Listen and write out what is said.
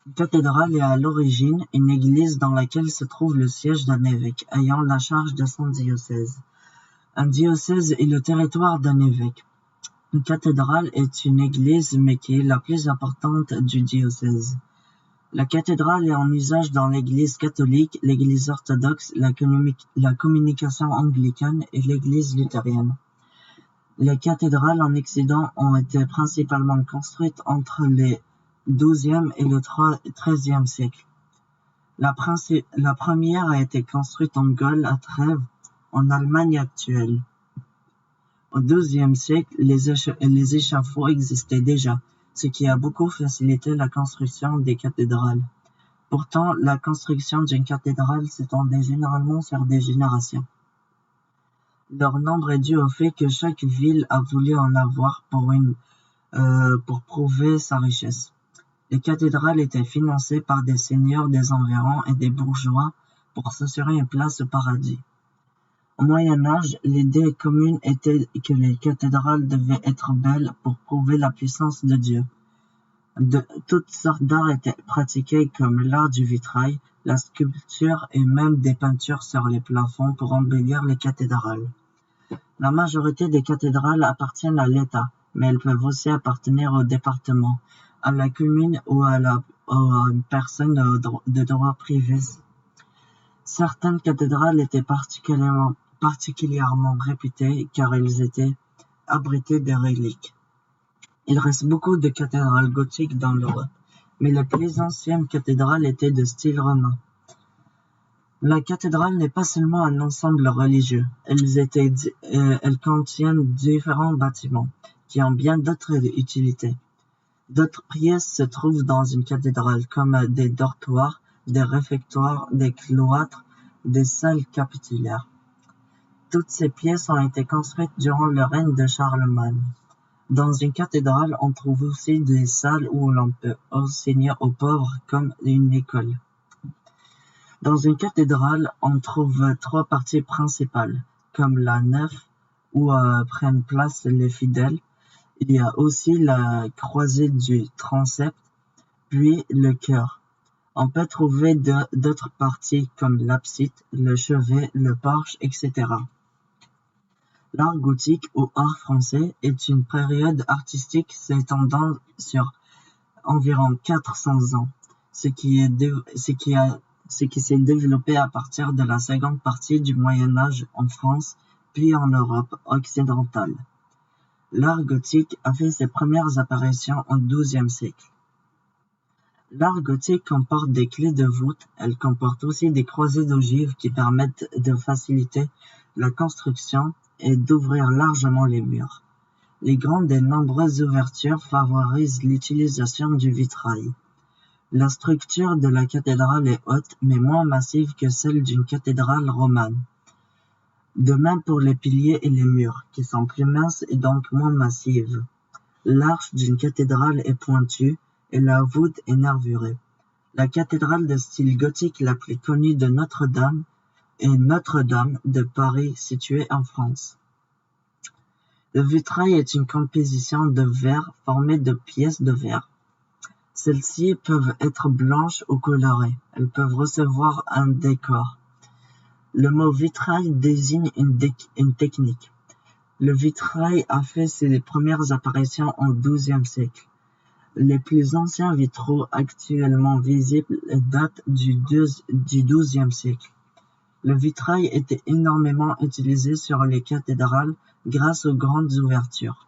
Une cathédrale est à l'origine une église dans laquelle se trouve le siège d'un évêque ayant la charge de son diocèse. Un diocèse est le territoire d'un évêque. Une cathédrale est une église mais qui est la plus importante du diocèse. La cathédrale est en usage dans l'Église catholique, l'Église orthodoxe, la communication anglicane et l'Église luthérienne. Les cathédrales en Occident ont été principalement construites entre les XIIe et le XIIIe siècle. La première a été construite en Gaule à Trèves, en Allemagne actuelle. Au XIIe siècle, les échafauds existaient déjà, ce qui a beaucoup facilité la construction des cathédrales. Pourtant, la construction d'une cathédrale s'étendait généralement sur des générations. Leur nombre est dû au fait que chaque ville a voulu en avoir pour prouver sa richesse. Les cathédrales étaient financées par des seigneurs des environs et des bourgeois pour s'assurer une place au paradis. Au Moyen Âge, l'idée commune était que les cathédrales devaient être belles pour prouver la puissance de Dieu. Toutes sortes d'arts étaient pratiqués comme l'art du vitrail, la sculpture et même des peintures sur les plafonds pour embellir les cathédrales. La majorité des cathédrales appartiennent à l'État, mais elles peuvent aussi appartenir au département, à la commune ou à une personne de droit privé. Certaines cathédrales étaient particulièrement réputées car elles étaient abritées des reliques. Il reste beaucoup de cathédrales gothiques dans l'Europe, mais les plus anciennes cathédrales étaient de style roman. La cathédrale n'est pas seulement un ensemble religieux, elles contiennent différents bâtiments qui ont bien d'autres utilités. D'autres pièces se trouvent dans une cathédrale, comme des dortoirs, des réfectoires, des cloîtres, des salles capitulaires. Toutes ces pièces ont été construites durant le règne de Charlemagne. Dans une cathédrale, on trouve aussi des salles où l'on peut enseigner aux pauvres, comme une école. Dans une cathédrale, on trouve trois parties principales, comme la nef, où prennent place les fidèles. Il y a aussi la croisée du transept, puis le chœur. On peut trouver d'autres parties comme l'abside, le chevet, le porche, etc. L'art gothique ou art français est une période artistique s'étendant sur environ 400 ans, ce qui s'est développé à partir de la seconde partie du Moyen Âge en France, puis en Europe occidentale. L'art gothique a fait ses premières apparitions au XIIe siècle. L'art gothique comporte des clés de voûte, elle comporte aussi des croisées d'ogives qui permettent de faciliter la construction et d'ouvrir largement les murs. Les grandes et nombreuses ouvertures favorisent l'utilisation du vitrail. La structure de la cathédrale est haute mais moins massive que celle d'une cathédrale romane. De même pour les piliers et les murs, qui sont plus minces et donc moins massives. L'arche d'une cathédrale est pointue et la voûte est nervurée. La cathédrale de style gothique la plus connue de Notre-Dame est Notre-Dame de Paris, située en France. Le vitrail est une composition de verre formée de pièces de verre. Celles-ci peuvent être blanches ou colorées. Elles peuvent recevoir un décor. Le mot vitrail désigne une technique. Le vitrail a fait ses premières apparitions au XIIe siècle. Les plus anciens vitraux actuellement visibles datent du XIIe siècle. Le vitrail était énormément utilisé sur les cathédrales grâce aux grandes ouvertures.